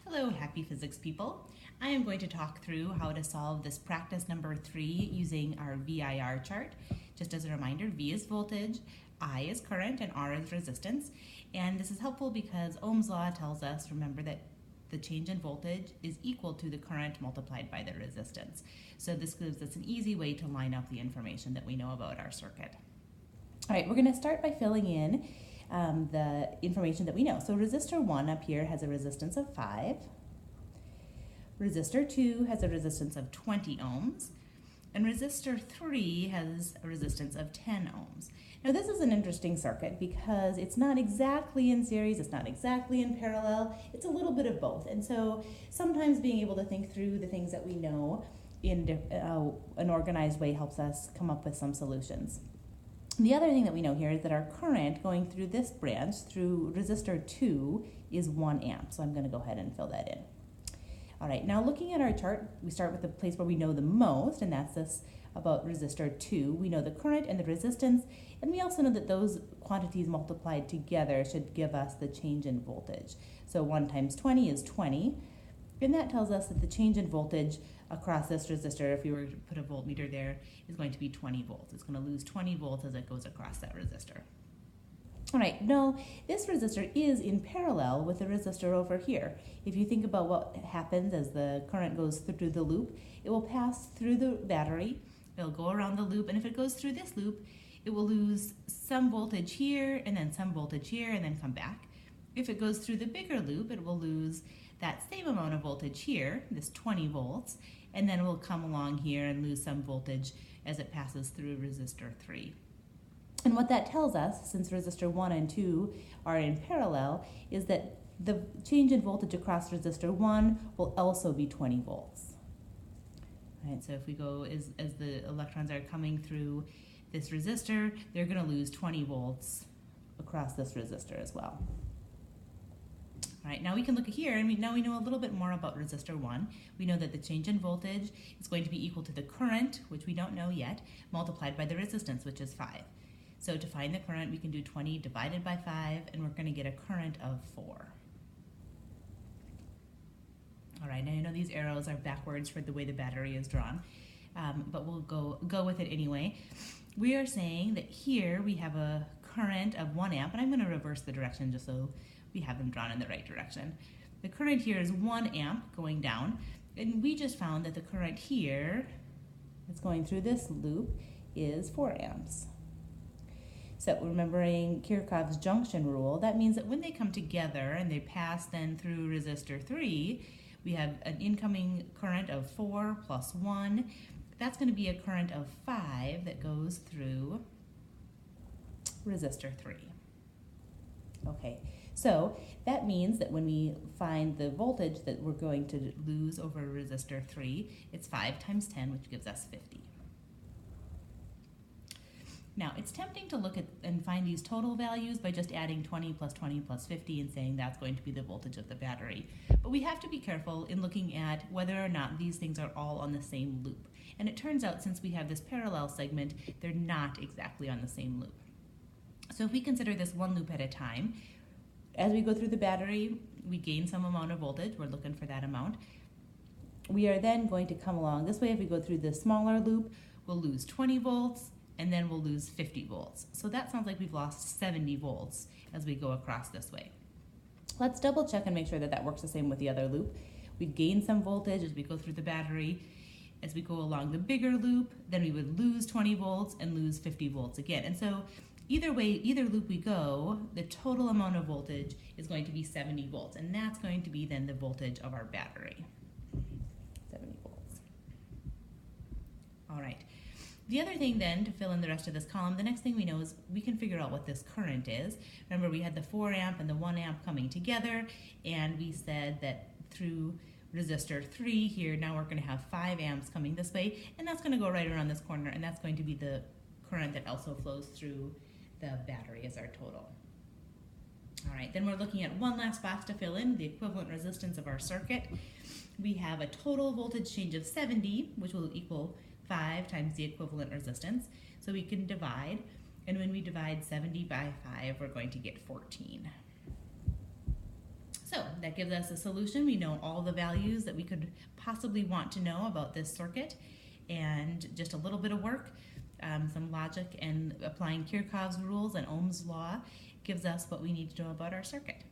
Hello, happy physics people. I am going to talk through how to solve this practice number 3 using our VIR chart. Just as a reminder, V is voltage, I is current, and R is resistance. And this is helpful because Ohm's law tells us, remember, that the change in voltage is equal to the current multiplied by the resistance. So this gives us an easy way to line up the information that we know about our circuit. All right, we're going to start by filling in the information that we know. So resistor 1 up here has a resistance of 5. Resistor 2 has a resistance of 20 ohms. And resistor 3 has a resistance of 10 ohms. Now this is an interesting circuit because it's not exactly in series, it's not exactly in parallel, it's a little bit of both. And so sometimes being able to think through the things that we know in an organized way helps us come up with some solutions. The other thing that we know here is that our current going through this branch, through resistor 2, is 1 amp. So I'm going to go ahead and fill that in. All right, now looking at our chart, we start with the place where we know the most, and that's this about resistor 2. We know the current and the resistance, and we also know that those quantities multiplied together should give us the change in voltage. So 1 times 20 is 20, and that tells us that the change in voltage across this resistor, if we were to put a voltmeter there, is going to be 20 volts. It's going to lose 20 volts as it goes across that resistor. All right, now this resistor is in parallel with the resistor over here. If you think about what happens as the current goes through the loop, it will pass through the battery, it'll go around the loop, and if it goes through this loop, it will lose some voltage here, and then some voltage here, and then come back. If it goes through the bigger loop, it will lose that same amount of voltage here, this 20 volts, and then it will come along here and lose some voltage as it passes through resistor 3. And what that tells us, since resistor 1 and 2 are in parallel, is that the change in voltage across resistor 1 will also be 20 volts. All right, so if we go, as the electrons are coming through this resistor, they're going to lose 20 volts across this resistor as well. All right, now we can look at here, and now we know a little bit more about resistor 1. We know that the change in voltage is going to be equal to the current, which we don't know yet, multiplied by the resistance, which is 5. So to find the current, we can do 20 divided by 5, and we're going to get a current of 4. All right, now I know these arrows are backwards for the way the battery is drawn, but we'll go with it anyway. We are saying that here we have a current of 1 amp, and I'm going to reverse the direction just so we have them drawn in the right direction. The current here is 1 amp going down, and we just found that the current here that's going through this loop is 4 amps. So remembering Kirchhoff's junction rule, that means that when they come together and they pass then through resistor 3, we have an incoming current of 4 plus 1. That's going to be a current of 5 that goes through resistor 3. Okay, so that means that when we find the voltage that we're going to lose over resistor 3, it's 5 times 10, which gives us 50. Now, it's tempting to look at and find these total values by just adding 20 plus 50 and saying that's going to be the voltage of the battery. But we have to be careful in looking at whether or not these things are all on the same loop. And it turns out, since we have this parallel segment, they're not exactly on the same loop. So if we consider this one loop at a time, as we go through the battery, we gain some amount of voltage. We're looking for that amount. We are then going to come along this way. If we go through this smaller loop, we'll lose 20 volts, and then we'll lose 50 volts. So that sounds like we've lost 70 volts as we go across this way. Let's double check and make sure that that works the same with the other loop. We gain some voltage as we go through the battery. As we go along the bigger loop, then we would lose 20 volts and lose 50 volts again. And so either way, either loop we go, the total amount of voltage is going to be 70 volts, and that's going to be then the voltage of our battery. 70 volts. All right. The other thing then, to fill in the rest of this column, the next thing we know is we can figure out what this current is. Remember, we had the 4 amp and the 1 amp coming together, and we said that through resistor 3 here, now we're going to have 5 amps coming this way, and that's going to go right around this corner, and that's going to be the current that also flows through the battery as our total. All right, then we're looking at one last box to fill in, the equivalent resistance of our circuit. We have a total voltage change of 70, which will equal 5 times the equivalent resistance. So we can divide, and when we divide 70 by 5, we're going to get 14. So that gives us a solution. We know all the values that we could possibly want to know about this circuit, and just a little bit of work, some logic, and applying Kirchhoff's rules and Ohm's law gives us what we need to know about our circuit.